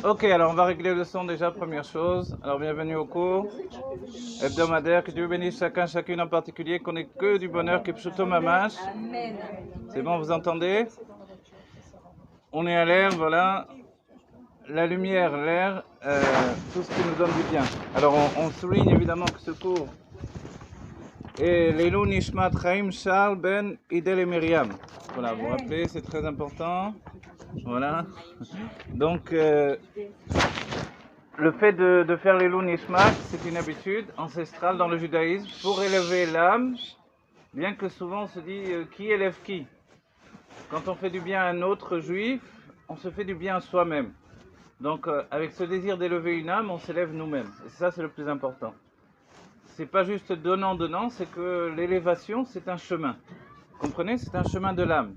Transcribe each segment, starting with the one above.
Ok, alors on va régler le son déjà, première chose. Alors bienvenue au cours hebdomadaire. Que Dieu bénisse chacun, chacune en particulier, qu'on ait que du bonheur, que Pshuto Mamash. Amen. C'est bon, vous entendez? On est à l'air, voilà. La lumière, l'air, tout ce qui nous donne du bien. Alors on souligne évidemment que ce cours est Leilou Nishmat Chaim Charles Ben Idel et Myriam. Voilà, vous vous rappelez, c'est très important. Voilà. Donc, le fait de faire les loups Nishmat, c'est une habitude ancestrale dans le judaïsme pour élever l'âme, bien que souvent on se dit qui élève qui. Quand on fait du bien à un autre juif, on se fait du bien à soi-même. Donc avec ce désir d'élever une âme, on s'élève nous-mêmes. Et ça, c'est le plus important. C'est pas juste donnant, c'est que l'élévation, c'est un chemin. Vous comprenez? C'est un chemin de l'âme.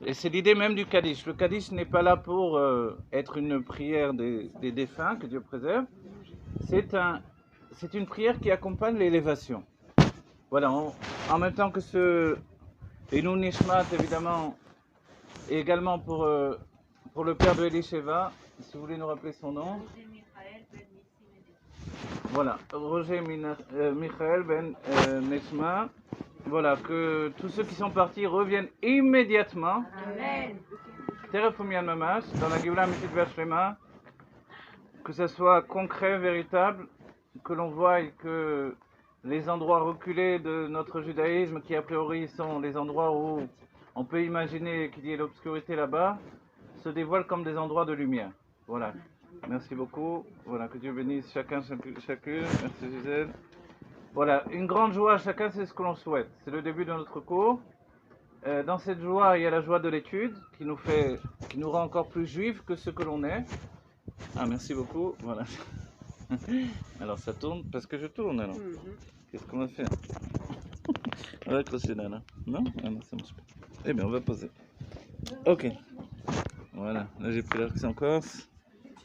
Et c'est l'idée même du Kaddish. Le Kaddish n'est pas là pour être une prière des défunts, que Dieu préserve. C'est une prière qui accompagne l'élévation. Voilà, en même temps que ce Elul Nishmat, évidemment, et également pour le père de Elisheva, si vous voulez nous rappeler son nom. Voilà, Roger Michael Ben Neshma. Voilà, que tous ceux qui sont partis reviennent immédiatement. Amen. Terefumian Mamash, dans la Géoula Mitit Vashlema, que ce soit concret, véritable, que l'on voie que les endroits reculés de notre judaïsme, qui a priori sont les endroits où on peut imaginer qu'il y ait l'obscurité là-bas, se dévoilent comme des endroits de lumière. Voilà. Merci beaucoup. Voilà, que Dieu bénisse chacun, chacune. Merci Gisèle. Voilà, une grande joie à chacun, c'est ce que l'on souhaite. C'est le début de notre cours. Dans cette joie, il y a la joie de l'étude qui nous rend encore plus juifs que ce que l'on est. Ah, merci beaucoup. Voilà. Alors ça tourne parce que je tourne alors. Qu'est-ce qu'on va faire? On va accrocher là, non? Ah non, ça marche pas. Eh bien, on va poser. Ok. Voilà. Là, j'ai pris l'accent corse.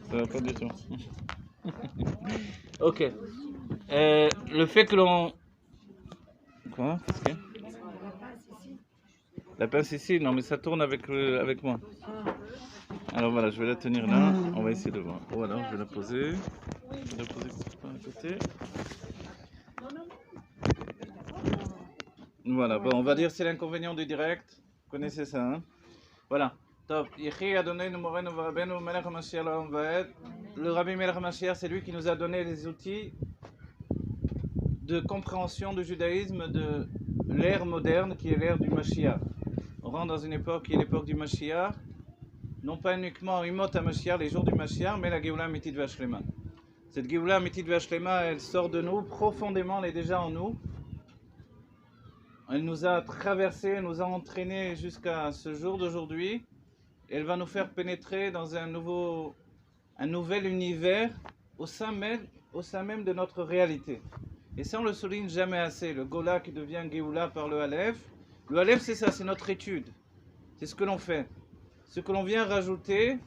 Ça va pas du tout. Ok. Le fait que l'on... Quoi? Qu'est-ce qu'il y a? La pince ici, non mais ça tourne avec moi. Alors voilà, je vais la tenir là, on va essayer de voir. Ou alors je vais la poser. Je vais la poser à côté. Voilà, bon, on va dire c'est l'inconvénient du direct. Vous connaissez ça, hein? Voilà. Top. Le Rabbi Melech HaMashiach, c'est lui qui nous a donné les outils de compréhension du judaïsme de l'ère moderne qui est l'ère du Mashiach. On rentre dans une époque qui est l'époque du Mashiach, non pas uniquement Imot HaMashiach, les jours du Mashiach, mais la Géoula Amitit Vashlema. Cette Géoula Amitit Vashlema, elle sort de nous profondément, elle est déjà en nous. Elle nous a traversé, elle nous a entraînés jusqu'à ce jour d'aujourd'hui. Elle va nous faire pénétrer dans un nouvel univers au sein même de notre réalité. Et ça, on le souligne jamais assez. Le Gola qui devient Géoula par le Aleph. Le Aleph, c'est ça, c'est notre étude. C'est ce que l'on fait. Ce que l'on vient rajouter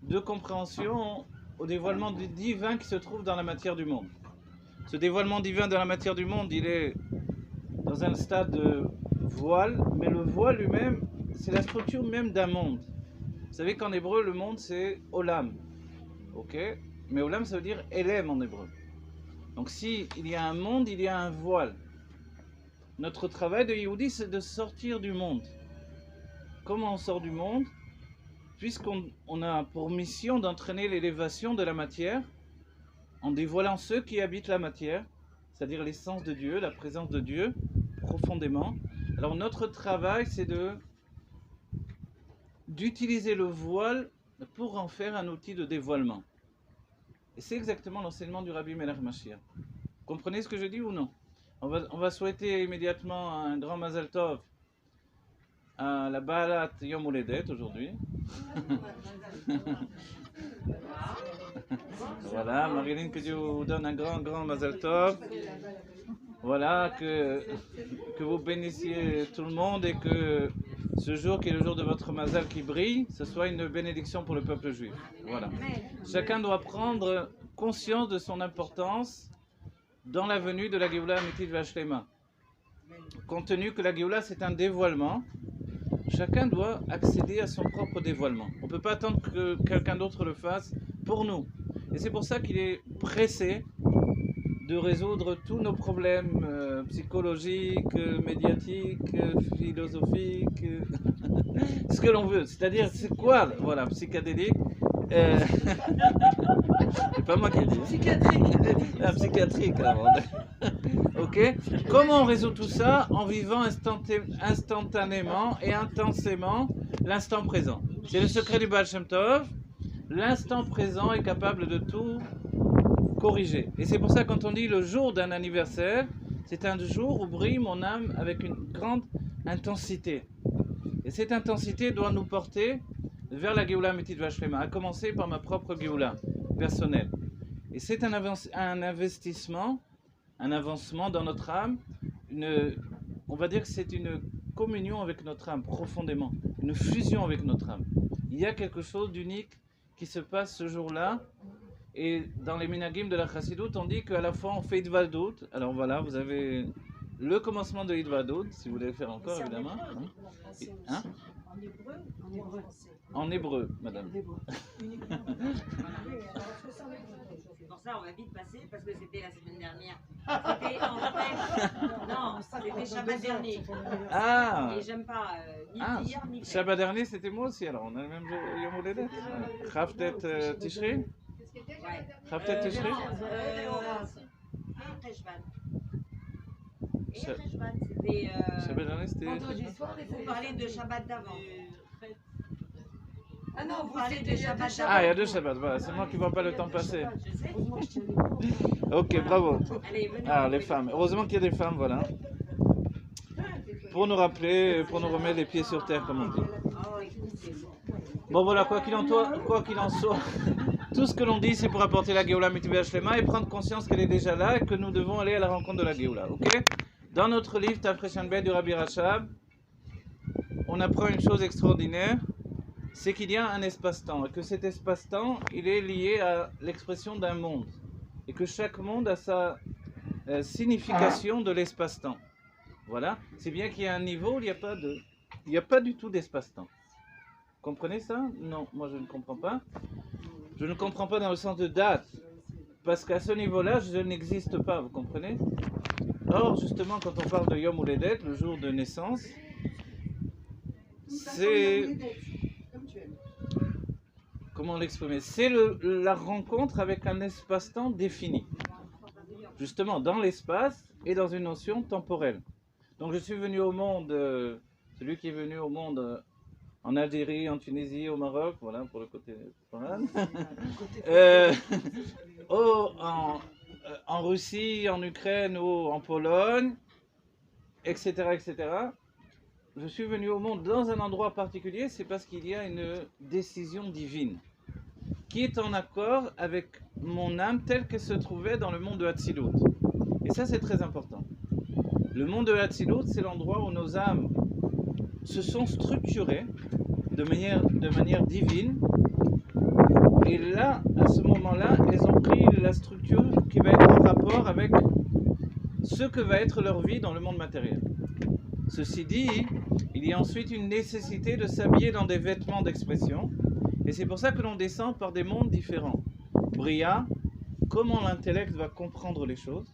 de compréhension au dévoilement divin qui se trouve dans la matière du monde. Ce dévoilement divin dans la matière du monde, il est dans un stade de voile, mais le voile lui-même, c'est la structure même d'un monde. Vous savez qu'en hébreu, le monde, c'est Olam. Ok? Mais Olam, ça veut dire Elem en hébreu. Donc s'il y a un monde, il y a un voile. Notre travail de Yehudi, c'est de sortir du monde. Comment on sort du monde? Puisqu'on a pour mission d'entraîner l'élévation de la matière, en dévoilant ceux qui habitent la matière, c'est-à-dire l'essence de Dieu, la présence de Dieu, profondément. Alors notre travail, c'est d'utiliser le voile pour en faire un outil de dévoilement. Et c'est exactement l'enseignement du Rabbi Melech HaMashiach. Comprenez ce que je dis ou non? On va souhaiter immédiatement un grand Mazal Tov à la Baalat Yom Houledet aujourd'hui. Voilà, Marilyn, que Dieu vous donne un grand Mazal Tov. Voilà, que vous bénissiez tout le monde et que ce jour qui est le jour de votre Mazal qui brille, ce soit une bénédiction pour le peuple juif. Voilà. Chacun doit prendre conscience de son importance dans la venue de la Géoula Amitit Vashlema. Compte tenu que la Géoula c'est un dévoilement, chacun doit accéder à son propre dévoilement. On ne peut pas attendre que quelqu'un d'autre le fasse pour nous. Et c'est pour ça qu'il est pressé de résoudre tous nos problèmes psychologiques, médiatiques, philosophiques, ce que l'on veut. C'est-à-dire, c'est quoi, voilà, psychédélique c'est pas moi qui ai dit. Psychiatrique. Ah, psychiatrique, alors. Ok. Comment on résout tout ça? En vivant instantanément et intensément l'instant présent. C'est le secret du Baal Shem Tov. L'instant présent est capable de tout corriger. Et c'est pour ça quand on dit le jour d'un anniversaire, c'est un jour où brille mon âme avec une grande intensité. Et cette intensité doit nous porter vers la Géoula Amitית Vashlema, à commencer par ma propre Géoula personnelle. Et c'est un investissement, un avancement dans notre âme, on va dire que c'est une communion avec notre âme profondément, une fusion avec notre âme. Il y a quelque chose d'unique qui se passe ce jour-là. Et dans les minagim de la Chassidut, on dit qu'à la fois on fait Idvadut. Alors voilà, vous avez le commencement de Idvadut, si vous voulez le faire encore, évidemment. Hein? En hébreu, en hébreu. En hébreu, madame. Pour ça, on va vite passer parce que c'était la semaine dernière. C'était en fait. Non, c'était Shabbat dernier. Ah! Et j'aime pas ni dire ni faire. Shabbat dernier, c'était moi aussi, alors on a le même Yom Houledet. Chavtet Tishri? Ouais. Chavtet Tishri? Et Rejvan, c'était. Shabbat dernier, c'était. Vendredi soir, Vous parlez de Shabbat d'avant. Ah non, Vous vous parlez c'était de il y a deux Shabbat Shabbats. Ah, il y a deux Shabbats, voilà, c'est moi qui ne vois pas le temps passer. Je sais. Heureusement que je tiens les- Ok, bravo. Allez, venez. Ah, les femmes. Heureusement qu'il y a des femmes, voilà. Pour nous rappeler, pour nous remettre les pieds sur terre, comme on dit. Oh, écoutez. Bon, voilà, quoi qu'il en soit, tout ce que l'on dit, c'est pour apporter la Géoula Mitiveh Shlema et prendre conscience qu'elle est déjà là et que nous devons aller à la rencontre de la Géoula, ok? Dans notre livre, Tafreshan Bet du Rabbi Rachab, on apprend une chose extraordinaire, c'est qu'il y a un espace-temps et que cet espace-temps, il est lié à l'expression d'un monde et que chaque monde a sa signification de l'espace-temps. Voilà, c'est bien qu'il y a un niveau où il n'y a pas du tout d'espace-temps. Comprenez ça? Non, moi je ne comprends pas. Je ne comprends pas dans le sens de date, parce qu'à ce niveau-là, je n'existe pas, vous comprenez? Or, justement, quand on parle de Yom Houledet, le jour de naissance, c'est... Comment l'exprimer? C'est la rencontre avec un espace-temps défini. Justement, dans l'espace et dans une notion temporelle. Donc je suis venu au monde, celui qui est venu au monde en Algérie, en Tunisie, au Maroc, voilà pour le côté forain. En Russie, en Ukraine ou en Pologne, etc., etc. Je suis venu au monde dans un endroit particulier, c'est parce qu'il y a une décision divine qui est en accord avec mon âme telle qu'elle se trouvait dans le monde de Hatzilut. Et ça, c'est très important. Le monde de Hatzilut, c'est l'endroit où nos âmes se sont structurées de manière divine. Et là, à ce moment-là, elles ont pris la structure qui va être en rapport avec ce que va être leur vie dans le monde matériel. Ceci dit, il y a ensuite une nécessité de s'habiller dans des vêtements d'expression. Et c'est pour ça que l'on descend par des mondes différents. Bria, comment l'intellect va comprendre les choses,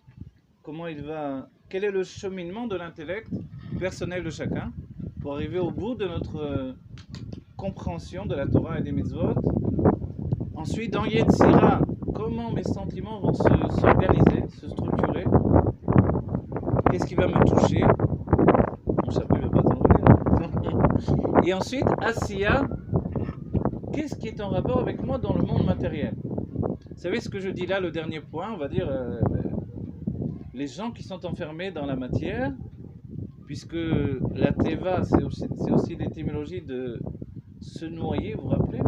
quel est le cheminement de l'intellect personnel de chacun pour arriver au bout de notre compréhension de la Torah et des mitzvot. Ensuite, dans Yetzira, comment mes sentiments vont s'organiser, se structurer. Qu'est-ce qui va me toucher? Mon chapeau ne va pas s'enlever. Et ensuite, Asiya, qu'est-ce qui est en rapport avec moi dans le monde matériel? Vous savez ce que je dis là, le dernier point, on va dire, les gens qui sont enfermés dans la matière, puisque la teva, c'est aussi l'étymologie de se noyer, vous vous rappelez?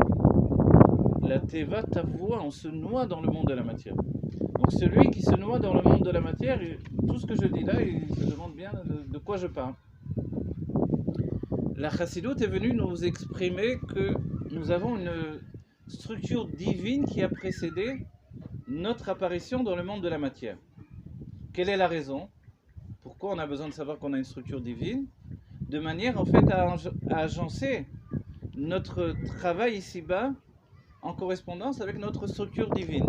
La teva, ta voix, on se noie dans le monde de la matière. Donc celui qui se noie dans le monde de la matière, tout ce que je dis là, il se demande bien de quoi je parle. La Chassidut est venue nous exprimer que nous avons une structure divine qui a précédé notre apparition dans le monde de la matière. Quelle est la raison? Pourquoi on a besoin de savoir qu'on a une structure divine? De manière en fait à agencer notre travail ici-bas en correspondance avec notre structure divine.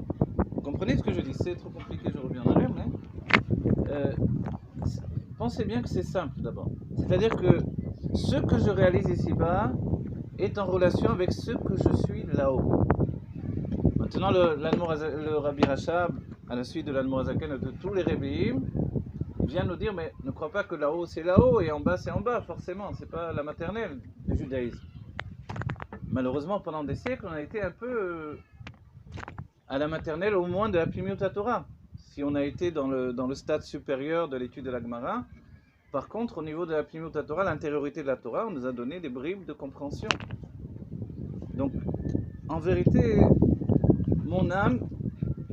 Vous comprenez ce que je dis? C'est trop compliqué, je reviens en arrière, mais pensez bien que c'est simple d'abord. C'est-à-dire que ce que je réalise ici-bas est en relation avec ce que je suis là-haut. Maintenant, le Rabbi Rachab, à la suite de l'Admorazaken et de tous les Rebbeim, vient nous dire, mais ne crois pas que là-haut c'est là-haut et en bas c'est en bas, forcément, c'est pas la maternelle du judaïsme. Malheureusement, pendant des siècles, on a été un peu à la maternelle, au moins de la Pnimiut Torah. Si on a été dans le stade supérieur de l'étude de la Gemara, par contre, au niveau de la Pnimiut Torah, l'intériorité de la Torah, on nous a donné des bribes de compréhension. Donc, en vérité, mon âme,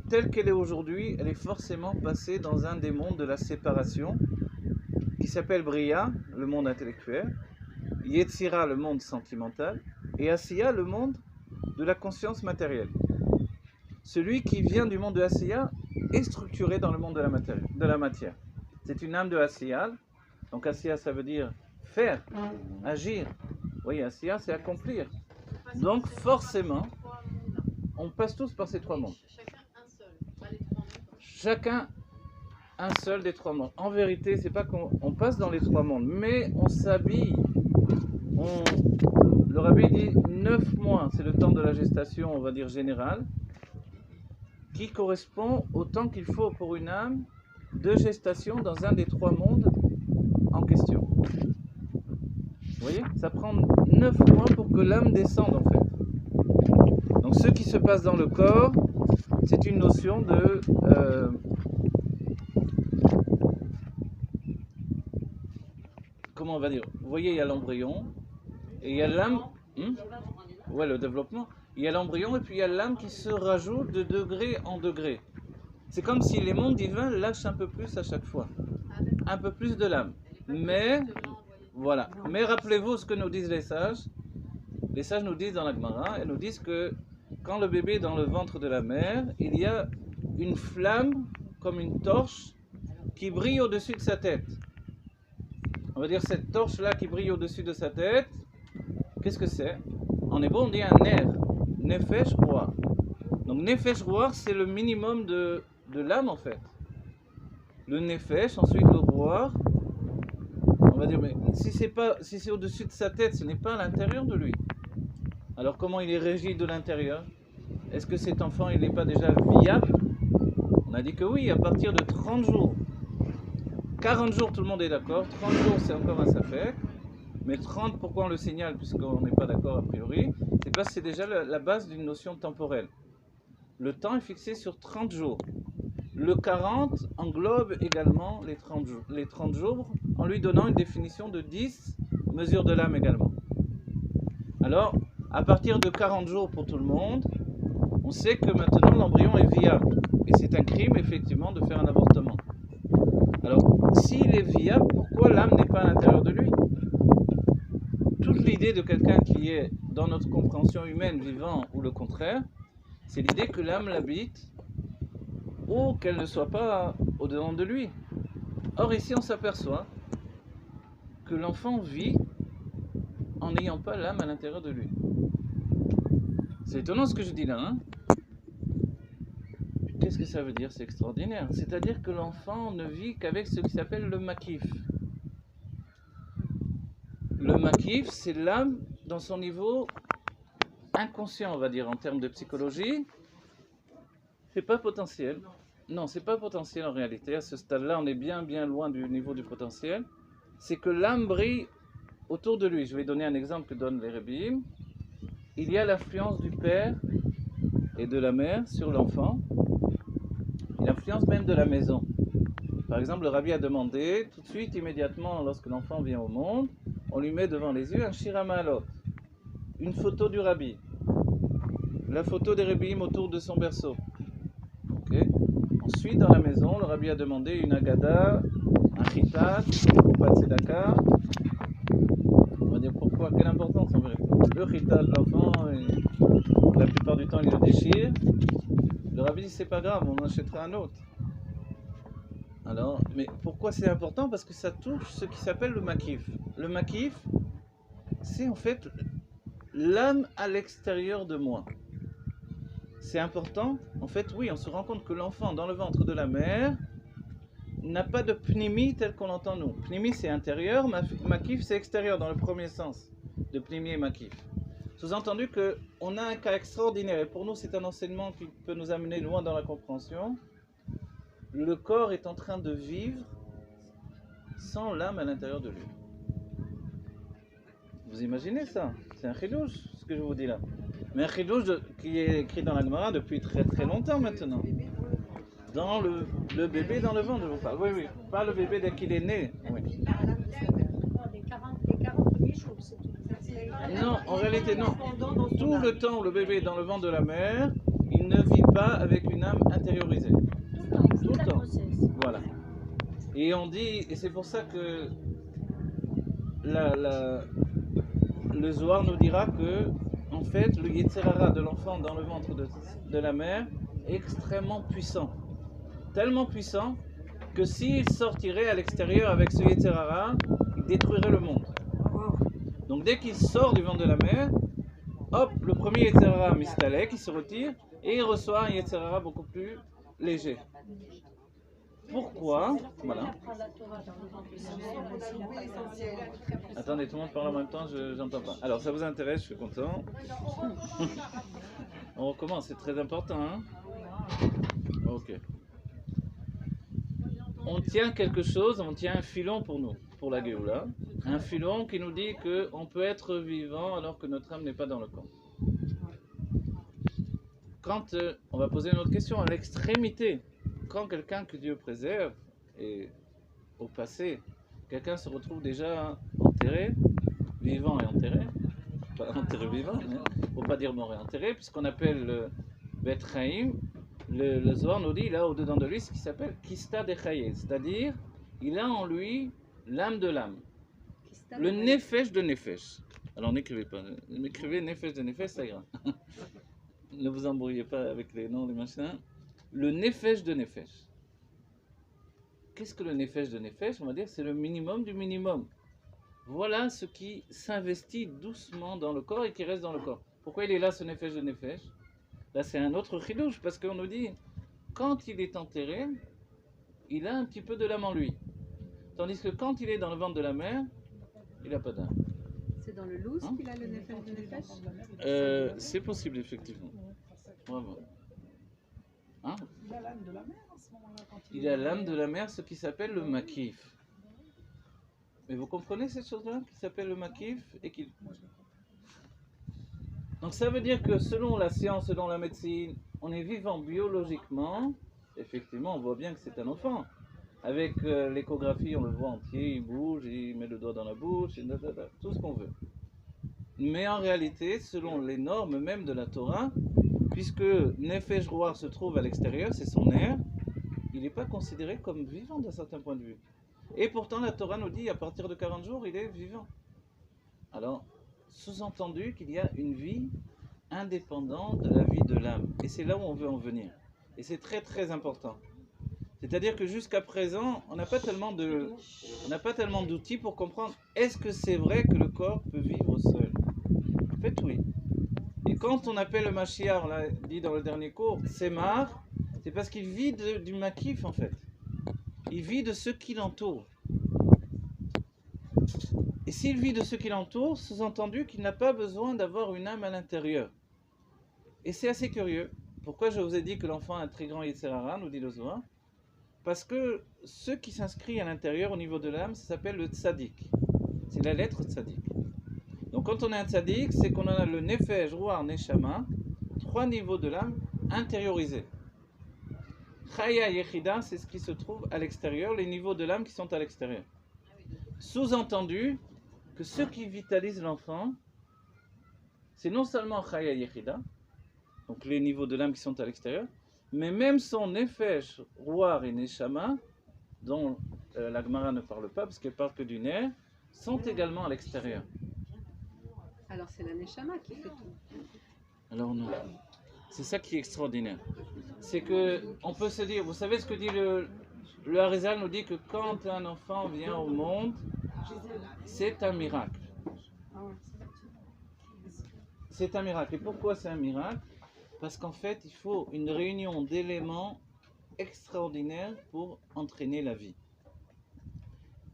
telle qu'elle est aujourd'hui, elle est forcément passée dans un des mondes de la séparation, qui s'appelle Bria, le monde intellectuel, Yetzira, le monde sentimental, et Asiya, le monde de la conscience matérielle. Celui qui vient du monde de Asiya est structuré dans le monde de la matière. C'est une âme de Asiya. Donc Asiya, ça veut dire faire, agir. Oui, Asiya, c'est accomplir. Donc forcément, on passe tous par ces trois mondes. Chacun un seul des trois mondes. En vérité, c'est pas qu'on passe dans les trois mondes, mais on s'habille. Le Rabbi dit 9 mois, c'est le temps de la gestation, on va dire générale, qui correspond au temps qu'il faut pour une âme de gestation dans un des trois mondes en question. Vous voyez, ça prend 9 mois pour que l'âme descende en fait. Donc ce qui se passe dans le corps, c'est une notion de comment on va dire? Vous voyez, il y a l'embryon et il y a l'âme. Ouais, le développement. Il y a l'embryon et puis il y a l'âme qui se rajoute de degré en degré. C'est comme si les mondes divins lâchent un peu plus à chaque fois. Un peu plus de l'âme. Mais, voilà. Mais rappelez-vous ce que nous disent les sages. Les sages nous disent dans la Gemara, ils nous disent que quand le bébé est dans le ventre de la mère, il y a une flamme comme une torche qui brille au-dessus de sa tête. On va dire cette torche-là qui brille au-dessus de sa tête, qu'est-ce que c'est? En hébreu, on dit un ner, nefesh roar. Donc nefesh roar, c'est le minimum de l'âme en fait. Le nefesh, ensuite le roar. On va dire, mais si c'est au-dessus de sa tête, ce n'est pas à l'intérieur de lui. Alors comment il est régi de l'intérieur? Est-ce que cet enfant, il n'est pas déjà viable? On a dit que oui, à partir de 30 jours. 40 jours, tout le monde est d'accord. 30 jours, c'est encore un safek. Mais 30, pourquoi on le signale, puisqu'on n'est pas d'accord a priori? C'est parce que c'est déjà la base d'une notion temporelle. Le temps est fixé sur 30 jours. Le 40 englobe également les 30 jours, en lui donnant une définition de 10 mesures de l'âme également. Alors, à partir de 40 jours pour tout le monde, on sait que maintenant l'embryon est viable. Et c'est un crime, effectivement, de faire un avortement. Alors, s'il est viable, pourquoi l'âme n'est pas à l'intérieur de lui? Toute l'idée de quelqu'un qui est dans notre compréhension humaine, vivant, ou le contraire, c'est l'idée que l'âme l'habite, ou qu'elle ne soit pas au-dedans de lui. Or, ici, on s'aperçoit que l'enfant vit en n'ayant pas l'âme à l'intérieur de lui. C'est étonnant ce que je dis là, hein? Qu'est-ce que ça veut dire? C'est extraordinaire. C'est-à-dire que l'enfant ne vit qu'avec ce qui s'appelle le makif. Le makif, c'est l'âme dans son niveau inconscient, on va dire, en termes de psychologie. C'est pas potentiel. Non, c'est pas potentiel en réalité. À ce stade-là, on est bien loin du niveau du potentiel. C'est que l'âme brille autour de lui. Je vais donner un exemple que donnent les Rebbeim. Il y a l'influence du père et de la mère sur l'enfant. L'influence même de la maison. Par exemple, le Rabbi a demandé, tout de suite, immédiatement, lorsque l'enfant vient au monde, on lui met devant les yeux un Shira Ma'alot, une photo du Rabbi, la photo des Rebbeim autour de son berceau. Okay. Ensuite, dans la maison, le Rabbi a demandé une Agada, un Chitat, un de Tzedaka. On va dire pourquoi, quelle importance en vérité. Le Chitat de l'enfant, la plupart du temps, il le déchire. Le Rabbi dit c'est pas grave, on en achètera un autre. Alors, mais pourquoi c'est important? Parce que ça touche ce qui s'appelle le makif. Le makif, c'est en fait l'âme à l'extérieur de moi. c'est important. En fait, oui, on se rend compte que l'enfant dans le ventre de la mère n'a pas de pnimi tel qu'on l'entend nous. Pnimi, c'est intérieur, makif, c'est extérieur dans le premier sens de pnimi et makif. Sous-entendu qu'on a un cas extraordinaire, et pour nous c'est un enseignement qui peut nous amener loin dans la compréhension. Le corps est en train de vivre sans l'âme à l'intérieur de lui. Vous imaginez ça? C'est un chidouche, ce que je vous dis là. Mais un chidouche qui est écrit dans la Gemara depuis très très longtemps maintenant. Dans le bébé dans le ventre, je vous parle. Oui, oui, pas le bébé dès qu'il est né. Oui. Les 40 premiers jours, c'est tout. Non, en réalité, non. Tout le temps où le bébé est dans le ventre de la mère, il ne vit pas avec une âme intériorisée. Tout le temps. Voilà. Et on dit, et c'est pour ça que le Zohar nous dira que, en fait, le Yetzer Hara de l'enfant dans le ventre de la mère est extrêmement puissant. Tellement puissant que s'il sortirait à l'extérieur avec ce Yetzer Hara, il détruirait le monde. Donc dès qu'il sort du ventre de la mère, hop, le premier Yetzer Hara Mistalek, il se retire et il reçoit un Yetzer Hara beaucoup plus léger. Pourquoi? Voilà. Attendez, tout le monde parle en même temps, je n'entends pas. Alors ça vous intéresse, je suis content. On recommence, c'est très important. Hein? Ok. On tient quelque chose, on tient un filon pour nous, pour la Géoula. Un filon qui nous dit qu'on peut être vivant alors que notre âme n'est pas dans le corps. Quand on va poser une autre question, à l'extrémité, quand quelqu'un que Dieu préserve, et au passé, quelqu'un se retrouve déjà enterré, vivant et enterré, pas enterré vivant, il ne faut pas dire mort et enterré, puisqu'on appelle le Bet Chaim, le Zohar nous dit, il a au-dedans de lui ce qui s'appelle Kista de Chaye, c'est-à-dire, il a en lui l'âme de l'âme, le Nefesh de Nefesh. Alors n'écrivez pas, écrivez Nefesh de Nefesh, ça ira. Ne vous embrouillez pas avec les noms, les machins. Le Nefesh de Nefesh. Qu'est-ce que le Nefesh de Nefesh? On va dire c'est le minimum du minimum. Voilà ce qui s'investit doucement dans le corps et qui reste dans le corps. Pourquoi il est là ce Nefesh de Nefesh? Là c'est un autre chidouche parce qu'on nous dit quand il est enterré, il a un petit peu de l'âme en lui. Tandis que quand il est dans le ventre de la mère, il n'a pas d'âme. C'est dans le loose qu'il a le Nefesh de Nefesh? C'est possible effectivement. Bravo. Hein? Il a l'âme de la mer à ce moment-là. Il a l'âme de la mer, ce qui s'appelle le makif. Mais vous comprenez cette chose-là qui s'appelle le makif et qui... Donc ça veut dire que selon la science, selon la médecine, on est vivant biologiquement. Effectivement, on voit bien que c'est un enfant. Avec l'échographie, on le voit entier, il bouge, il met le doigt dans la bouche, tout ce qu'on veut. Mais en réalité, selon les normes même de la Torah, puisque Nefesh Roar se trouve à l'extérieur, c'est son air, il n'est pas considéré comme vivant d'un certain point de vue. Et pourtant, la Torah nous dit, à partir de 40 jours, il est vivant. Alors, sous-entendu qu'il y a une vie indépendante de la vie de l'âme. Et c'est là où on veut en venir. Et c'est très très important. C'est-à-dire que jusqu'à présent, on n'a pas tellement d'outils pour comprendre est-ce que c'est vrai que le corps peut vivre seul. En fait, oui. Et quand on appelle le Mashiach, on l'a dit dans le dernier cours, Semar, c'est parce qu'il vit du makif en fait. Il vit de ce qui l'entoure. Et s'il vit de ce qui l'entoure, sous-entendu qu'il n'a pas besoin d'avoir une âme à l'intérieur. Et c'est assez curieux. Pourquoi je vous ai dit que l'enfant a un très grand Yetzer Hara, nous dit le Zohar? Parce que ce qui s'inscrit à l'intérieur au niveau de l'âme, ça s'appelle le tzaddik. C'est la lettre tzaddik. Donc quand on a un tzaddik, c'est qu'on a le nefesh, ruach, neshama, 3 niveaux de l'âme intériorisés. Chaya yechida, c'est ce qui se trouve à l'extérieur, les niveaux de l'âme qui sont à l'extérieur. Sous-entendu que ce qui vitalise l'enfant, c'est non seulement chaya yechida, donc les niveaux de l'âme qui sont à l'extérieur, mais même son nefesh, ruach et neshama, dont la Gemara ne parle pas parce qu'elle parle que du nerf, sont également à l'extérieur. Alors c'est la Neshama qui fait tout. Alors non. C'est ça qui est extraordinaire. C'est que on peut se dire, vous savez ce que dit le Harizal nous dit que quand un enfant vient au monde, c'est un miracle. C'est un miracle. Et pourquoi c'est un miracle? Parce qu'en fait, il faut une réunion d'éléments extraordinaires pour entraîner la vie.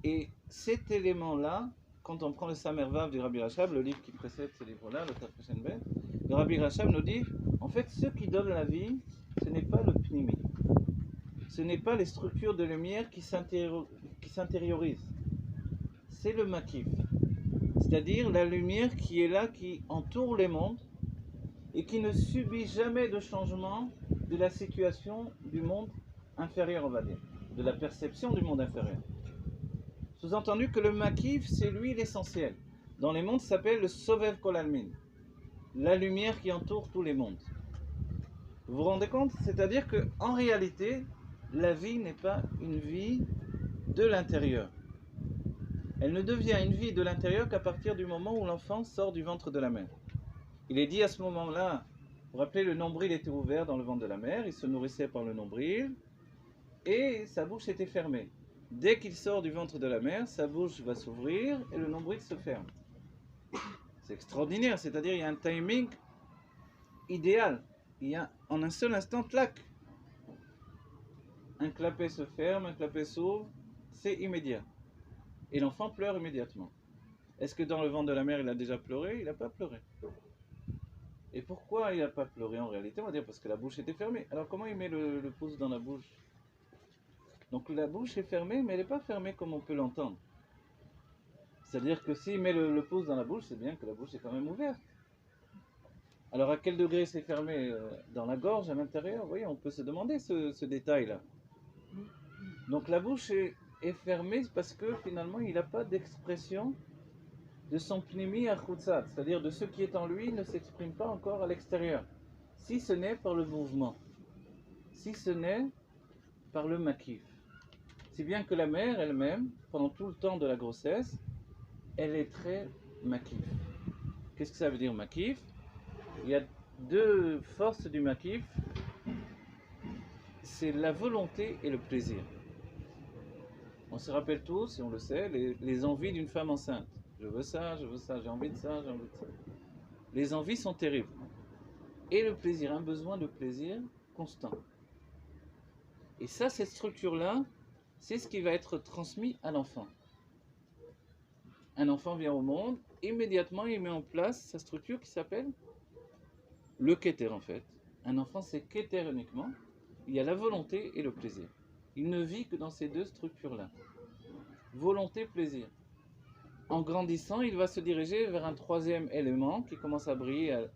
Et cet élément-là, quand on prend le Samervav du Rabbi Rachab, le livre qui précède ce livre-là, le Tafrechen Bet, le Rabbi Rachab nous dit, en fait, ce qui donne la vie, ce n'est pas le pnimi. Ce n'est pas les structures de lumière qui s'intériorisent. C'est le makif. C'est-à-dire la lumière qui est là, qui entoure les mondes et qui ne subit jamais de changement de la situation du monde inférieur, on va dire, de la perception du monde inférieur. Sous-entendu que le makif, c'est lui l'essentiel. Dans les mondes, ça s'appelle le Sovev Kol Almin, la lumière qui entoure tous les mondes. Vous vous rendez compte? C'est-à-dire qu'en réalité, la vie n'est pas une vie de l'intérieur. Elle ne devient une vie de l'intérieur qu'à partir du moment où l'enfant sort du ventre de la mère. Il est dit à ce moment-là, vous vous rappelez, le nombril était ouvert dans le ventre de la mère, il se nourrissait par le nombril, et sa bouche était fermée. Dès qu'il sort du ventre de la mère, sa bouche va s'ouvrir et le nombril se ferme. C'est extraordinaire, c'est-à-dire il y a un timing idéal. Il y a en un seul instant, clac. Un clapet se ferme, un clapet s'ouvre, c'est immédiat. Et l'enfant pleure immédiatement. Est-ce que dans le ventre de la mère, il a déjà pleuré? Il n'a pas pleuré. Et pourquoi il n'a pas pleuré en réalité? On va dire parce que la bouche était fermée. Alors comment il met le pouce dans la bouche? Donc la bouche est fermée, mais elle n'est pas fermée comme on peut l'entendre. C'est-à-dire que s'il met le pouce dans la bouche, c'est bien que la bouche est quand même ouverte. Alors à quel degré c'est fermé? Dans la gorge, à l'intérieur? Vous voyez, on peut se demander ce détail-là. Donc la bouche est fermée parce que finalement il n'a pas d'expression de son pnimi achutzat, c'est-à-dire de ce qui est en lui ne s'exprime pas encore à l'extérieur, si ce n'est par le mouvement, si ce n'est par le makif. Si bien que la mère elle-même, pendant tout le temps de la grossesse, elle est très makif. Qu'est-ce que ça veut dire makif? Il y a deux forces du makif, c'est la volonté et le plaisir. On se rappelle tous, et on le sait, les envies d'une femme enceinte. Je veux ça, j'ai envie de ça, j'ai envie de ça. Les envies sont terribles. Et le plaisir, un besoin de plaisir constant. Et ça, cette structure-là, c'est ce qui va être transmis à l'enfant. Un enfant vient au monde, immédiatement il met en place sa structure qui s'appelle le keter en fait. Un enfant c'est keter uniquement, il y a la volonté et le plaisir. Il ne vit que dans ces deux structures-là. Volonté, plaisir. En grandissant, il va se diriger vers un troisième élément qui commence à briller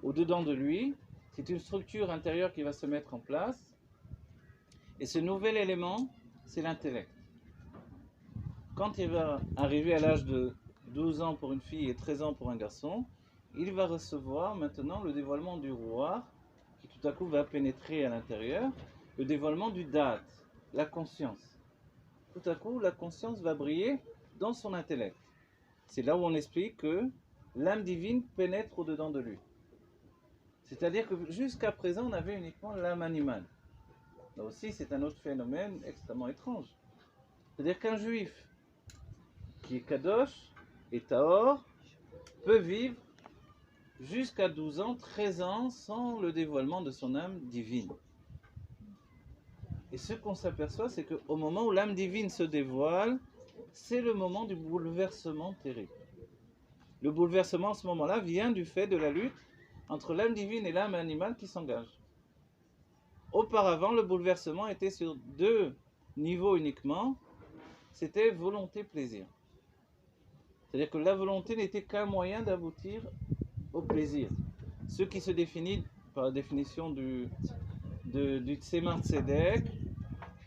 au-dedans de lui. C'est une structure intérieure qui va se mettre en place. Et ce nouvel élément, c'est l'intellect. Quand il va arriver à l'âge de 12 ans pour une fille et 13 ans pour un garçon, il va recevoir maintenant le dévoilement du roi qui tout à coup va pénétrer à l'intérieur, le dévoilement du date, la conscience. Tout à coup, la conscience va briller dans son intellect. C'est là où on explique que l'âme divine pénètre au-dedans de lui. C'est-à-dire que jusqu'à présent, on avait uniquement l'âme animale. Là aussi, c'est un autre phénomène extrêmement étrange. C'est-à-dire qu'un juif qui est kadosh et tahor peut vivre jusqu'à 12 ans, 13 ans sans le dévoilement de son âme divine. Et ce qu'on s'aperçoit, c'est qu'au moment où l'âme divine se dévoile, c'est le moment du bouleversement terrible. Le bouleversement, à ce moment-là, vient du fait de la lutte entre l'âme divine et l'âme animale qui s'engagent. Auparavant, le bouleversement était sur deux niveaux uniquement, c'était volonté-plaisir. C'est-à-dire que la volonté n'était qu'un moyen d'aboutir au plaisir. Ce qui se définit par la définition du Tzemar Tzedek,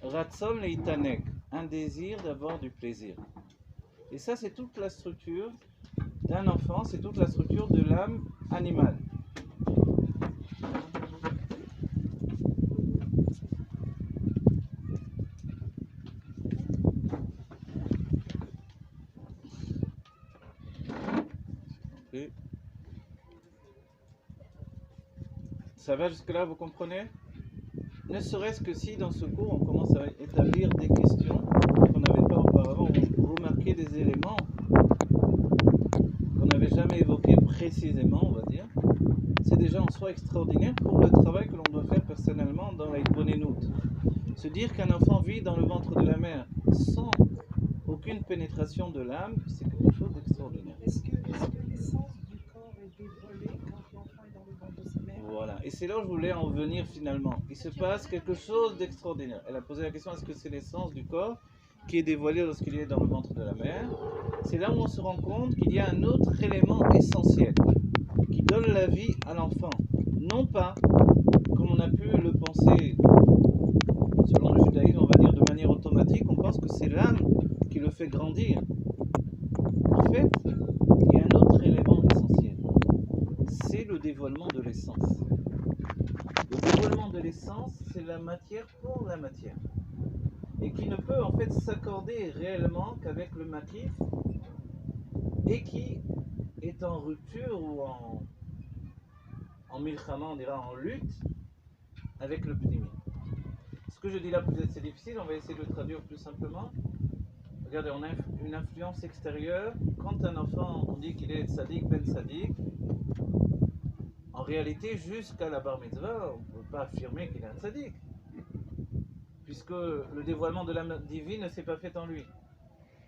Ratzon leitanek, un désir d'avoir du plaisir. Et ça, c'est toute la structure d'un enfant, c'est toute la structure de l'âme animale. Okay. Ça va jusque-là, vous comprenez? Ne serait-ce que si dans ce cours on commence à établir des questions qu'on n'avait pas auparavant, vous remarquez des éléments qu'on n'avait n'est jamais évoqué précisément, on va dire, c'est déjà en soi extraordinaire pour le travail que l'on doit faire personnellement dans la Hitbonenut. Se dire qu'un enfant vit dans le ventre de la mère sans aucune pénétration de l'âme, c'est quelque chose d'extraordinaire. Est-ce que l'essence du corps est dévoilée quand l'enfant est dans le ventre de sa mère? Voilà, et c'est là où je voulais en venir finalement. Il se passe quelque chose d'extraordinaire. Elle a posé la question, est-ce que c'est l'essence du corps qui est dévoilée lorsqu'il est dans le ventre de la mère? C'est là où on se rend compte qu'il y a un autre élément essentiel qui donne la vie à l'enfant. Non pas, comme on a pu le penser, selon le judaïsme, on va dire de manière automatique, on pense que c'est l'âme qui le fait grandir. En fait, il y a un autre élément essentiel. C'est le dévoilement de l'essence. Le dévoilement de l'essence, c'est la matière pour la matière. Et qui ne peut en fait s'accorder réellement qu'avec le makif, et qui est en rupture ou en milchama, on dira en lutte, avec le pnimi. Ce que je dis là peut-être c'est difficile, on va essayer de le traduire plus simplement. Regardez, on a une influence extérieure. Quand un enfant, on dit qu'il est tzaddik, ben tzaddik, en réalité, jusqu'à la bar mitzvah, on ne peut pas affirmer qu'il est un tzaddik, puisque le dévoilement de l'âme divine ne s'est pas fait en lui.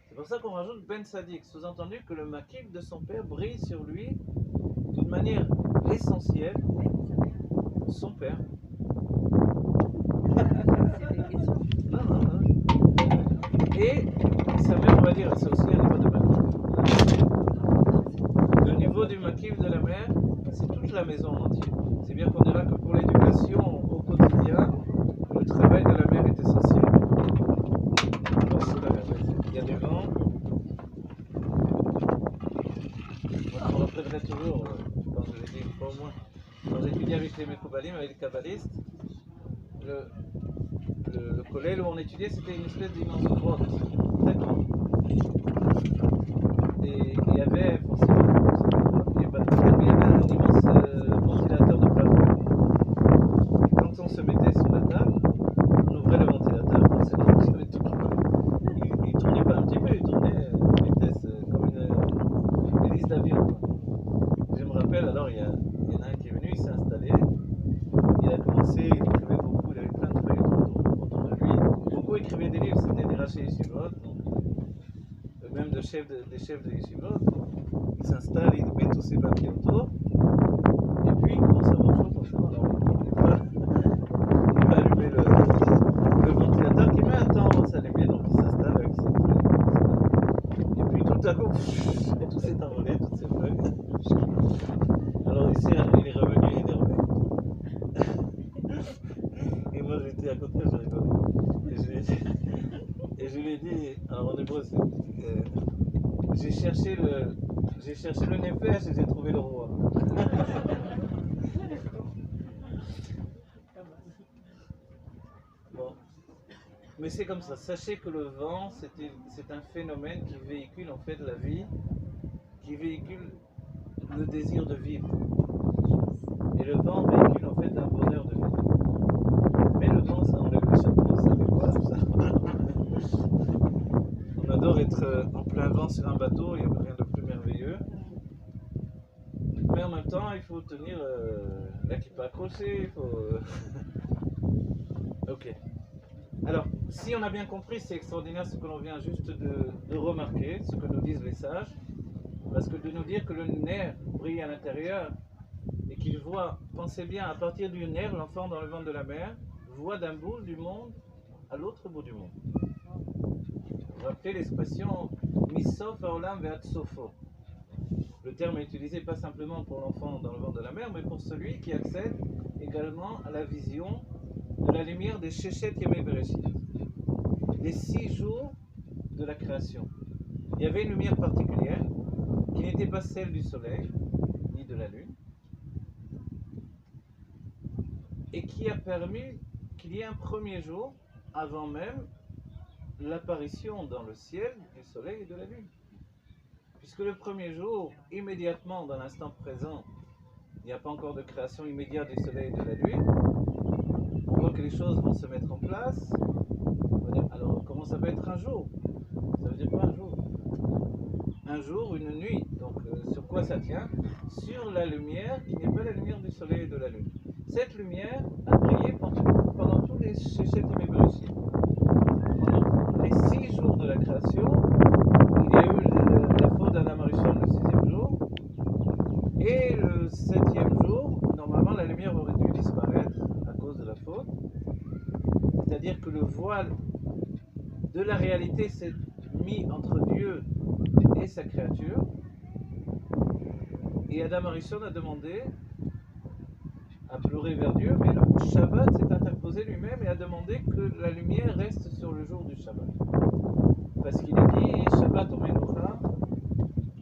C'est pour ça qu'on rajoute ben tzaddik, sous-entendu que le makif de son père brille sur lui d'une manière essentielle. Son père. Non, non, non. Et sa mère, on va dire, c'est aussi un niveau de makif. Le niveau du makif de la mère, c'est toute la maison entière. C'est bien qu'on dira que pour l'éducation au quotidien, le travail de la mère est essentiel. Il y a du vent. Moi, je me rappellerai toujours, quand je l'ai dit une fois au moins, quand j'étudiais avec les Mekoubalim, avec les kabbalistes, le collège où on étudiait, c'était une espèce d'immense grotte, très grande. Et il y avait forcément, il y avait un immense ventilateur de plafond. Et quand on se mettait sur la table, on ouvrait le ventilateur, forcément, il y avait tout qui volait. Il tournait pas un petit peu, il tournait à une vitesse comme une hélice d'avion. Je me rappelle, alors il y en a un qui est venu, il s'est installé, il a commencé, il écrivait beaucoup, il avait plein de feuilles autour de lui. Beaucoup écrivaient des livres, c'était des rachés yeshivot, même des chefs de yeshivot. Il s'installe, il met tous ses papiers autour, et puis il commence à avoir chaud forcément. Alors il va allumer le ventilateur qui met un temps avant de s'allumer, donc il s'installe avec ses feuilles. Et puis tout à coup, tout s'est envolé, toutes ses feuilles. Alors ici, il est revenu énervé. Et moi j'étais à côté, je rigolais. Et je lui ai dit, alors en hébreu, j'ai cherché le nefesh et j'ai trouvé le roi. Bon. Mais c'est comme ça. Sachez que le vent, c'est un phénomène qui véhicule en fait la vie, qui véhicule le désir de vivre. Et le vent véhicule en fait un bonheur de vivre. Mais le vent, ça enlève le chapeau, ça fait quoi ça? On adore être en plein vent sur un bateau, il n'y a rien de plus merveilleux. Mais en même temps, il faut tenir la kippa accrochée, il faut... Ok. Alors, si on a bien compris, c'est extraordinaire ce que l'on vient juste de remarquer, ce que nous disent les sages, parce que de nous dire que le nerf brille à l'intérieur et qu'il voit, pensez bien, à partir du nerf, l'enfant dans le ventre de la mère voit d'un bout du monde à l'autre bout du monde. Vous rappelez l'expression Misof haolam ve'ad sofo. Le terme est utilisé pas simplement pour l'enfant dans le ventre de la mère, mais pour celui qui accède également à la vision de la lumière des Sheshet Yemei Bereshit, les 6 jours de la création. Il y avait une lumière particulière qui n'était pas celle du soleil ni de la lune, et qui a permis qu'il y ait un premier jour avant même l'apparition dans le ciel du soleil et de la lune. Puisque le premier jour, immédiatement dans l'instant présent, il n'y a pas encore de création immédiate du soleil et de la lune, on voit que les choses vont se mettre en place. On va dire, alors comment ça va être un jour? Ça veut dire quoi un jour? un jour, une nuit. Donc sur quoi ça tient? Sur la lumière qui n'est pas la lumière du soleil et de la lune. Cette lumière a brillé pendant tous les Shechet Imeberushim. Pendant les 6 jours de la création, il y a eu la faute d'Adam Arishon le 6e jour. Et le 7e jour, normalement la lumière aurait dû disparaître à cause de la faute. C'est-à-dire que le voile de la réalité s'est mis entre Dieu et sa créature. Et Adam Arishon a demandé, a pleuré vers Dieu, mais le Shabbat s'est interposé lui-même et a demandé que la lumière reste sur le jour du Shabbat. Parce qu'il est dit, Shabbat Omenucha,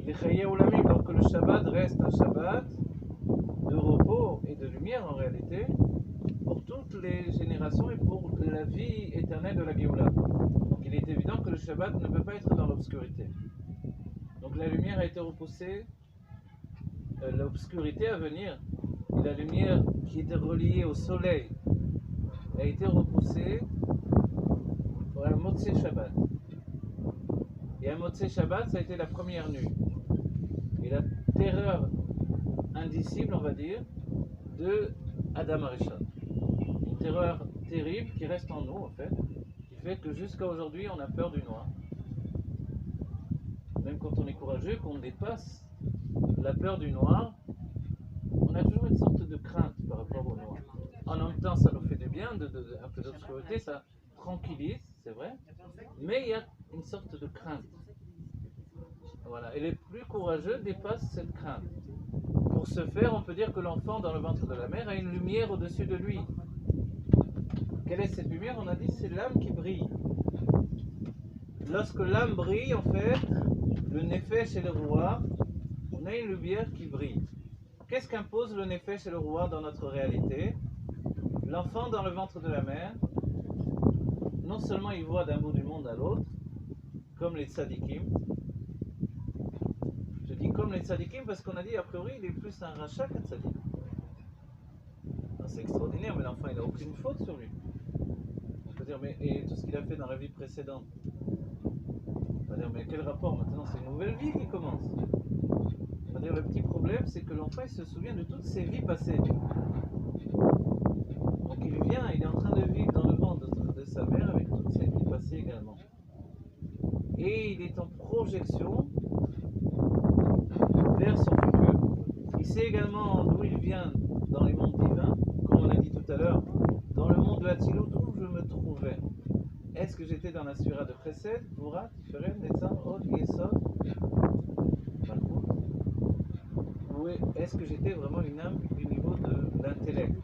L'Echayeh Olamim, alors que le Shabbat reste un Shabbat de repos et de lumière en réalité, pour toutes les générations et pour la vie éternelle de la Géoula. Donc il est évident que le Shabbat ne peut pas être dans l'obscurité. Donc la lumière a été repoussée, l'obscurité à venir, et la lumière qui était reliée au soleil a été repoussée pour un Motzei Shabbat. Et un Motzei Shabbat, ça a été la première nuit. Et la terreur indicible, on va dire, de Adam Arishon. Une terreur terrible qui reste en nous, en fait, qui fait que jusqu'à aujourd'hui, on a peur du noir. Même quand on est courageux, qu'on dépasse la peur du noir, on a toujours une sorte de crainte par rapport au noir. En même temps, ça nous fait du bien, un peu d'obscurité, ça tranquillise, c'est vrai, mais il y a une sorte de crainte. Voilà. Et les plus courageux dépassent cette crainte. Pour ce faire, on peut dire que l'enfant dans le ventre de la mère a une lumière au-dessus de lui. Quelle est cette lumière? On a dit c'est l'âme qui brille. Lorsque l'âme brille, en fait, le nefesh et le roi, on a une lumière qui brille. Qu'est-ce qu'impose le nefesh et le roi dans notre réalité? L'enfant dans le ventre de la mère, non seulement il voit d'un bout du monde à l'autre, comme les tzadikim. Je dis comme les tzadikim parce qu'on a dit a priori il est plus un rachat qu'un tzadik. C'est extraordinaire, mais l'enfant il n'a aucune faute sur lui. On peut dire, mais et tout ce qu'il a fait dans la vie précédente? On va dire, mais quel rapport maintenant? C'est une nouvelle vie qui commence. On va dire, le petit problème c'est que l'enfant il se souvient de toutes ses vies passées. Donc il vient, il est en train de vivre dans le ventre de sa mère avec toutes ses vies passées également. Et il est en projection vers son futur. Il sait également d'où il vient dans les mondes divins, comme on a dit tout à l'heure, dans le monde de Hatzilut où je me trouvais. Est-ce que j'étais dans la Sphira de Chesed, Gvura, Tiferet, Netzach, Hod, Yesod, Malchut? Ou est-ce que j'étais vraiment une âme du niveau de l'intellect?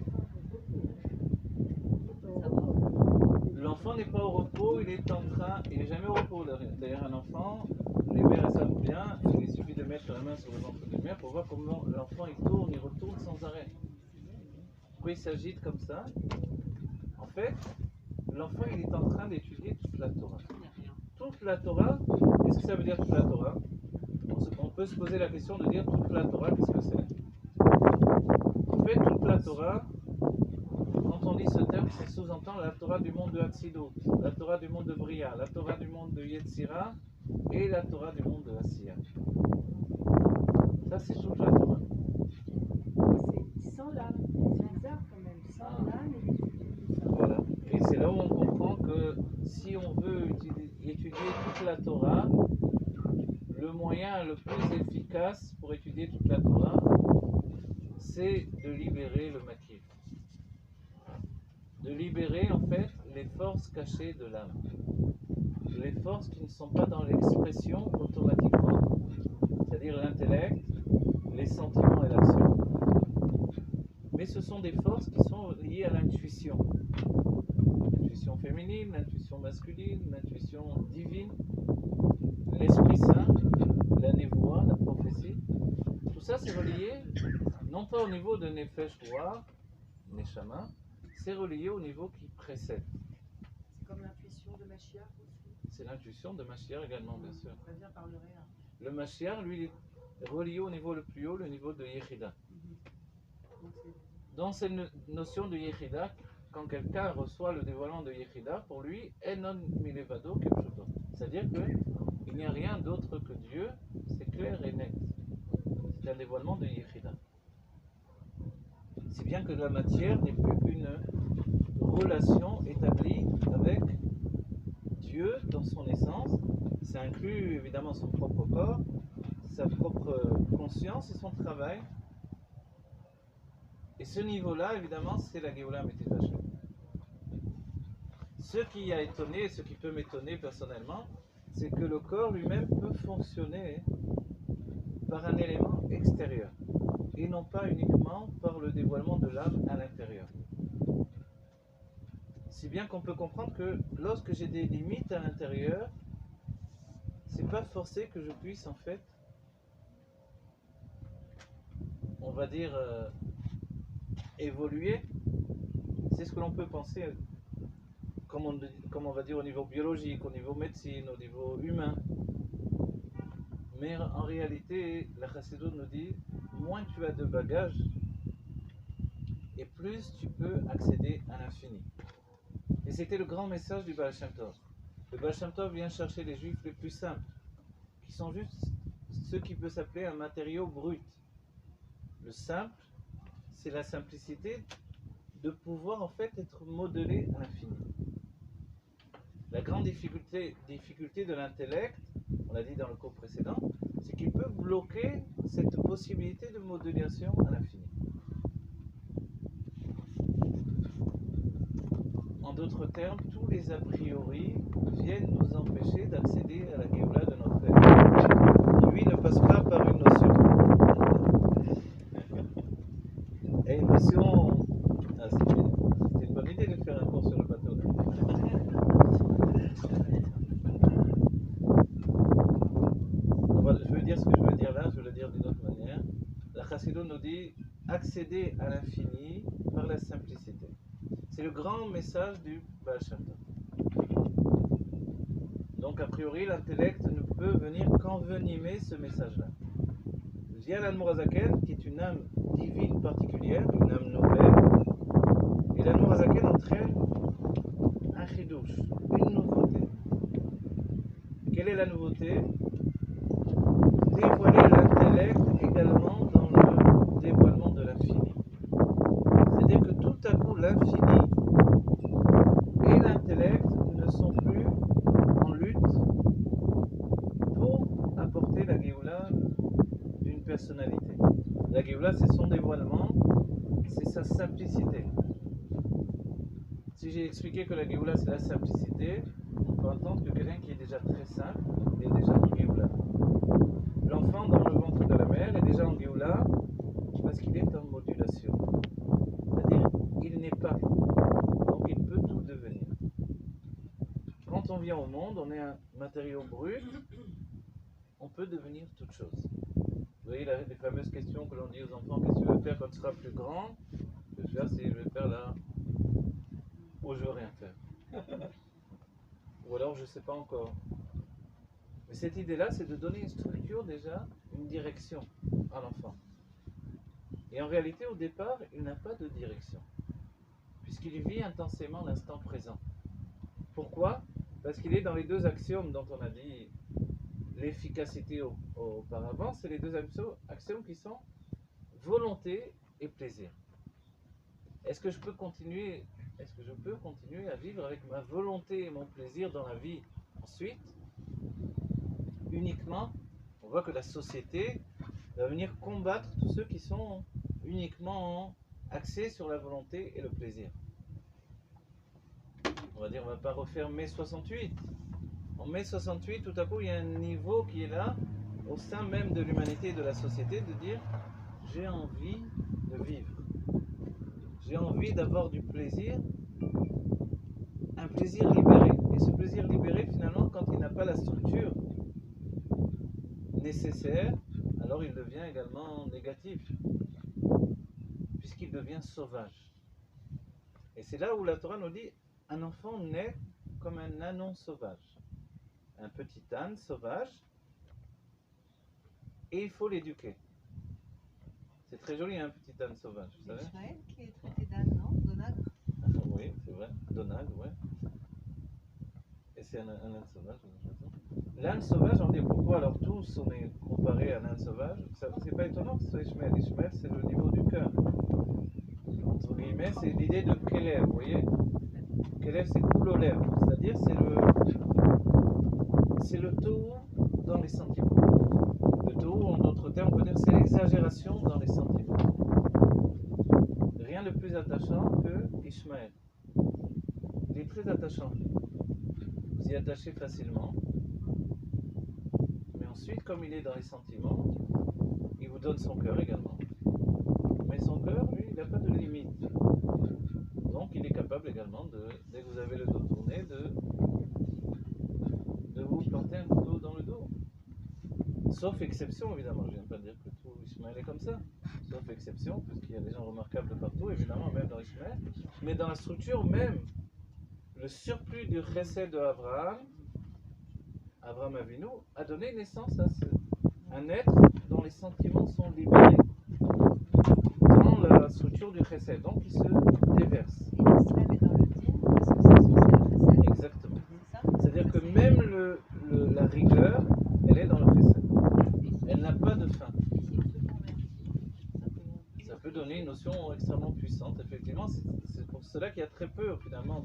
L'enfant n'est pas au repos, il est en train, il n'est jamais au repos. D'ailleurs, un enfant, les mères savent bien, il suffit de mettre la main sur le ventre de mère pour voir comment l'enfant il tourne, il retourne sans arrêt. Pourquoi il s'agite comme ça? En fait, l'enfant il est en train d'étudier toute la Torah. Toute la Torah, qu'est-ce que ça veut dire toute la Torah? On peut se poser la question de dire toute la Torah, qu'est-ce que c'est? En fait, toute la Torah, quand on dit ce terme, c'est sous-entend la Torah du monde de Hatzilut, la Torah du monde de Bria, la Torah du monde de Yetzira et la Torah du monde de Asiya. Ça, c'est toute la Torah. C'est sans l'âme. C'est bizarre quand même. Sans l'âme et tout ça. Voilà. Et c'est là où on comprend que si on veut étudier toute la Torah, le moyen le plus efficace pour étudier toute la Torah, c'est de libérer le makif. De libérer en fait les forces cachées de l'âme. Les forces qui ne sont pas dans l'expression automatiquement, c'est-à-dire l'intellect, les sentiments et l'action. Mais ce sont des forces qui sont liées à l'intuition. L'intuition féminine, l'intuition masculine, l'intuition divine, l'Esprit Saint, la névoie, la prophétie. Tout ça c'est relié, non pas au niveau de Nefesh Roi, Neshama, c'est relié au niveau qui précède. C'est comme l'intuition de Mashiach aussi. C'est l'intuition de Mashiach également, bien sûr. Ça vient par le réel. Le Mashiach, lui, est relié au niveau le plus haut, le niveau de Yechida. Dans cette notion de Yechida, quand quelqu'un reçoit le dévoilement de Yechida, pour lui, Enon Milevado Kepshoto. C'est-à-dire qu'il Il n'y a rien d'autre que Dieu, c'est clair et net. C'est un dévoilement de Yechida. Si bien que la matière n'est plus qu'une relation établie avec Dieu dans son essence. Ça inclut évidemment son propre corps, sa propre conscience et son travail. Et ce niveau-là, évidemment, c'est la Géoula Amétit Vachem. Ce qui a étonné, ce qui peut m'étonner personnellement, c'est que le corps lui-même peut fonctionner par un élément extérieur et non pas uniquement par le dévoilement de l'âme à l'intérieur. Si bien qu'on peut comprendre que lorsque j'ai des limites à l'intérieur, c'est pas forcé que je puisse en fait, on va dire, évoluer. C'est ce que l'on peut penser, comme on va dire au niveau biologique, au niveau médecine, au niveau humain. Mais en réalité, la Chassidoute nous dit, moins tu as de bagages, et plus tu peux accéder à l'infini. Et c'était le grand message du Baal Shem Tov. Le Baal Shem Tov vient chercher les juifs les plus simples, qui sont juste ce qui peut s'appeler un matériau brut. Le simple, c'est la simplicité de pouvoir en fait être modelé à l'infini. La grande difficulté de l'intellect, on l'a dit dans le cours précédent, c'est qu'il peut bloquer cette possibilité de modélisation à l'infini. En d'autres termes, tous les a priori viennent nous empêcher d'accéder à la Géoula de notre être. Lui ne passe pas par une notion. Et une notion... Ah, c'était une bonne idée de faire un cours sur le bateau. Voilà, je veux dire ce que je veux dire là, je veux le dire d'une autre manière. La Chassidoute nous dit accéder à l'infini par la simplicité. C'est le grand message du Baal Shem Tov. Donc a priori l'intellect ne peut venir qu'envenimer ce message-là. Via l'Admour HaZaken, qui est une âme divine particulière, une âme nouvelle, et l'Admour HaZaken entraîne un chidouche, une nouveauté. Quelle est la nouveauté? Dévoiler l'intellect également dans le dévoilement de l'infini. C'est-à-dire que tout à coup l'infini et l'intellect ne sont plus en lutte pour apporter la Géoula d'une personnalité. La Géoula, c'est son dévoilement, c'est sa simplicité. Si j'ai expliqué que la Géoula c'est la simplicité, on peut entendre que quelqu'un qui est déjà très simple est déjà en Géoula. L'enfant dans le ventre de la mère est déjà en Géoula parce qu'il est en modulation. C'est-à-dire qu'il n'est pas, donc il peut tout devenir. Quand on vient au monde, on est un matériau brut, on peut devenir toute chose. Vous voyez les fameuses questions que l'on dit aux enfants, qu'est-ce que tu veux faire quand tu seras plus grand? Je vais faire si je vais faire là, ou je veux rien faire. Ou alors je ne sais pas encore. Mais cette idée-là, c'est de donner une structure déjà, une direction à l'enfant. Et en réalité, au départ, il n'a pas de direction, puisqu'il vit intensément l'instant présent. Pourquoi? Parce qu'il est dans les deux axiomes dont on a dit l'efficacité auparavant, c'est les deux axiomes qui sont volonté et plaisir. Est-ce que je peux continuer à vivre avec ma volonté et mon plaisir dans la vie ensuite? Uniquement, on voit que la société va venir combattre tous ceux qui sont uniquement axés sur la volonté et le plaisir. On va dire, on ne va pas refaire mai 68. En mai 68, tout à coup, il y a un niveau qui est là, au sein même de l'humanité et de la société, de dire j'ai envie de vivre. J'ai envie d'avoir du plaisir, un plaisir libéré. Et ce plaisir libéré, finalement, quand il n'a pas la structure nécessaire, alors il devient également négatif, puisqu'il devient sauvage. Et c'est là où la Torah nous dit, un enfant naît comme un ânon sauvage, un petit âne sauvage, et il faut l'éduquer. C'est très joli un petit âne sauvage, vous savez? Ishmaël qui est traité d'âne, non? Donagre. Oui, c'est vrai, Donald, ouais. Et c'est un âne sauvage, L'âne sauvage, on dit pourquoi alors tous on est comparé à l'âne sauvage. C'est pas étonnant que ce soit Ishmael. Ishmael, c'est le niveau du cœur. Entre guillemets, c'est l'idée de Kélev, vous voyez. Kélev, c'est coulolev, c'est-à-dire c'est le taux dans les sentiments. Le taux, en d'autres termes, on peut dire c'est l'exagération dans les sentiments. Rien de plus attachant que Ishmael. Il est très attachant. Vous y attachez facilement. Mais ensuite, comme il est dans les sentiments, il vous donne son cœur également. Mais son cœur, lui, il n'a pas de limite. Donc il est capable également, dès que vous avez le dos tourné, de vous planter un couteau dans le dos. Sauf exception, évidemment. Je ne viens pas dire que tout Ishmael est comme ça. Sauf exception, puisqu'il y a des gens remarquables partout, évidemment, même dans Ishmael. Mais dans la structure même, le surplus du chesed de Abraham Avinu, a donné naissance à un être dont les sentiments sont libérés dans la structure du chesed. Donc il se déverse. Et l'islam est dans le din parce que c'est censé le chesed. Exactement. C'est ça? C'est-à-dire que même la rigueur, elle est dans le chesed. Elle n'a pas de fin. Ça peut donner une notion extrêmement puissante, effectivement. C'est pour cela qu'il y a très peu, finalement,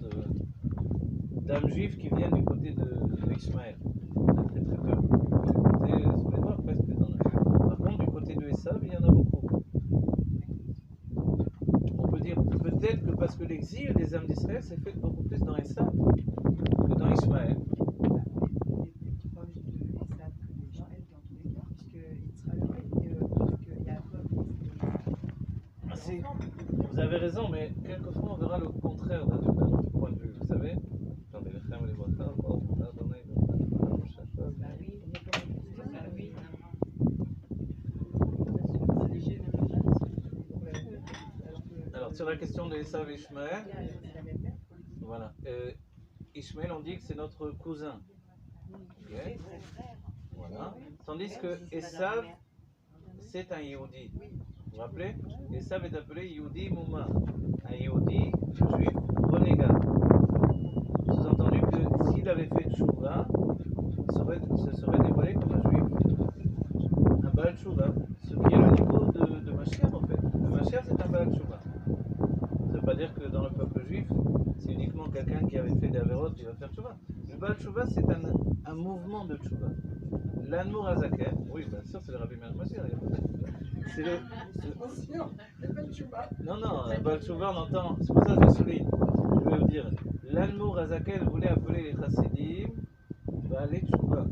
d'âmes juives qui viennent du côté de Ishmael. Il y en a très très peu. Du côté, sous les doigts, presque, il y en a. Par contre, du côté de Esav, il y en a beaucoup. On peut dire peut-être que parce que l'exil des âmes d'Israël s'est fait beaucoup plus dans Esav que dans Ishmael. Vous avez raison, mais quelquefois on verra le contraire d'un autre point de vue, vous savez. Attendez, les frères, les voitures, alors, sur la question de Esav et Ishmael, voilà. Ishmael, on dit que c'est notre cousin. Okay. Voilà. Tandis que Esav, c'est un Yehudi. Vous vous rappelez? Esav est appelé Yehudi Mouma, un Yehudi juif renégat. Sous-entendu que s'il avait fait Tchouva, se serait dévoilé comme un juif, un Baal Tchouva, ce qui est le niveau de Mashiach en fait. Le Mashiach c'est un Baal Tchouva. Ça ne veut pas dire que dans le peuple juif, c'est uniquement quelqu'un qui avait fait des avérotes qui va faire Tchouva. Le Baal Tchouva c'est un mouvement de Tchouva. L'Anmour Azaken, oui bien sûr c'est le Rabbi Meir Mashiach. C'est le... Non, non, Baal Tchouva, on entend, c'est pour ça que je souligne. Je vais vous dire, l'Anmour Azakel voulait appeler les Chassidim Baalei Tchouva.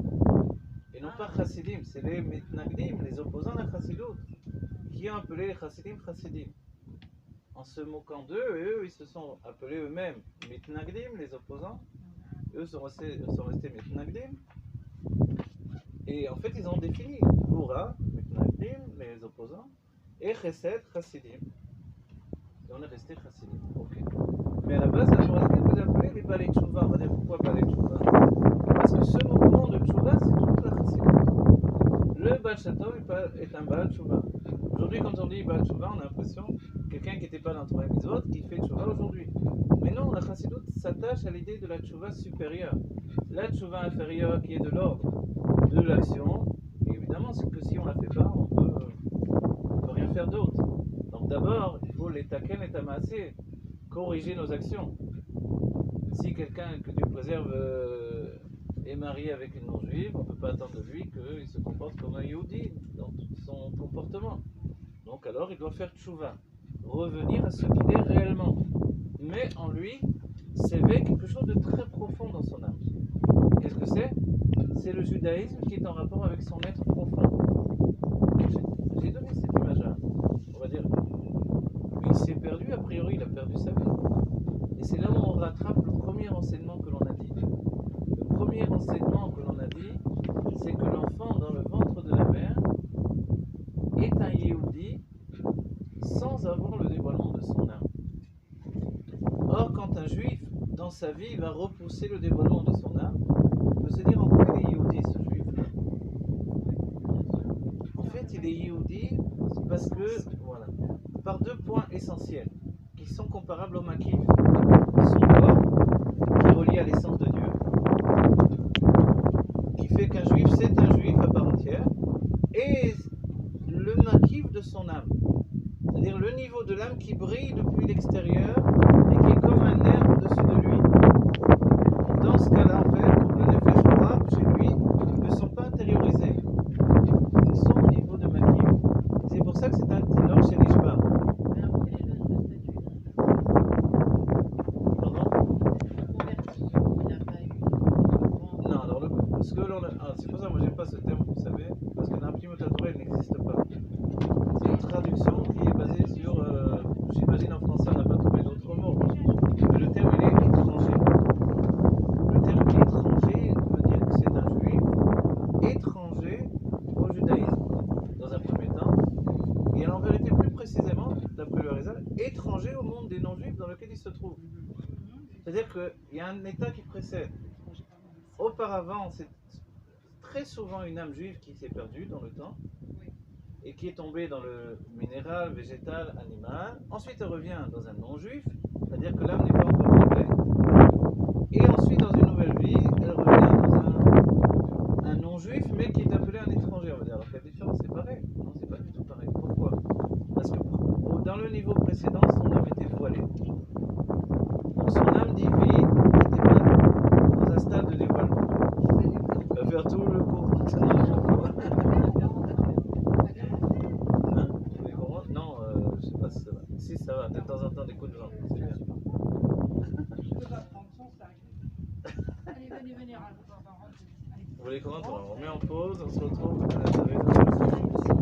Et non pas Chassidim, c'est les Mitnagdim, les opposants à la Chassidut, qui ont appelé les Chassidim Chassidim. En se moquant d'eux, et eux, ils se sont appelés eux-mêmes Mitnagdim, les opposants. Eux sont restés Mitnagdim. Et en fait, ils ont défini Goura, Mitnagdim, les opposants, et Chesed, Chassidim. Et on est resté Chassidim. Ok. Mais à la base, la Torah vous appelez les Baalei Tchouva. On va dire pourquoi Baalei Tchouva? Parce que ce mouvement de Tchouva, c'est toute la Chassidut. Le Baal Shem Tov est un Baal Tchouva. Aujourd'hui, quand on dit Baal Tchouva, on a l'impression quelqu'un qui n'était pas dans le Torah Mitzvot qui fait Tchouva aujourd'hui. Mais non, la Chassidut s'attache à l'idée de la Tchouva supérieure. La Tchouva inférieure qui est de l'ordre de l'action. Et évidemment, c'est que si on ne la fait pas, on peut rien faire d'autre. Donc d'abord, il faut les taken et tamasser, corriger nos actions. Si quelqu'un que Dieu préserve est marié avec une non-juive, on ne peut pas attendre de lui qu'il se comporte comme un Yehudi dans tout son comportement. Donc alors il doit faire tchouva, revenir à ce qu'il est réellement. Mais en lui s'éveille quelque chose de très profond dans son âme. Qu'est-ce que c'est? C'est le judaïsme qui est en rapport avec son être profond. J'ai donné cette image-là. On va dire, il s'est perdu, a priori il a perdu sa vie. Et c'est là où on rattrape le premier enseignement que l'on a dit. Le premier enseignement que l'on a dit, c'est que l'enfant dans le ventre de la mère est un Yehudi sans avoir le dévoilement de son âme. Or, quand un juif, dans sa vie, va repousser le dévoilement de son âme, on peut se dire en quoi il est Yehudi, ce juif-là. En fait, il est Yehudi parce que, voilà, par deux points essentiels qui sont comparables au Makif. Son corps, qui est relié à l'essence de Dieu, qui fait qu'un que l'on a... Ah, c'est pour ça que moi j'aime pas ce terme, vous savez, parce que l'imprimatur Torah il n'existe pas. C'est une traduction qui est basée sur, j'imagine en français on n'a pas trouvé d'autres mots, mais le terme il est étranger. Le terme étranger veut dire que c'est un juif étranger au judaïsme, dans un premier temps, et en vérité plus précisément, d'après le Harizal, étranger au monde des non-juifs dans lequel il se trouve. C'est-à-dire qu'il y a un état qui précède. Auparavant, c'est très souvent une âme juive qui s'est perdue dans le temps et qui est tombée dans le minéral, végétal, animal. Ensuite, elle revient dans un non-juif, c'est-à-dire que l'âme n'est pas encore tombée. Et ensuite, dans une nouvelle vie, elle revient dans un non-juif, mais qui est appelé un étranger. On va dire, alors quelle différence? C'est pareil. Non, c'est pas du tout pareil. Pourquoi? Parce que dans le niveau précédent, son âme était voilée. Donc son âme divine n'était pas dans un stade de dévoilement. Il va faire tout le cours. Hein? Les courants? Non, je sais pas si ça va. Si ça va, de temps en temps des coups de vent. C'est bien. Je peux pas prendre son sac. Allez, venez, Vous voulez qu'on rentre? On met en pause, on se retrouve à la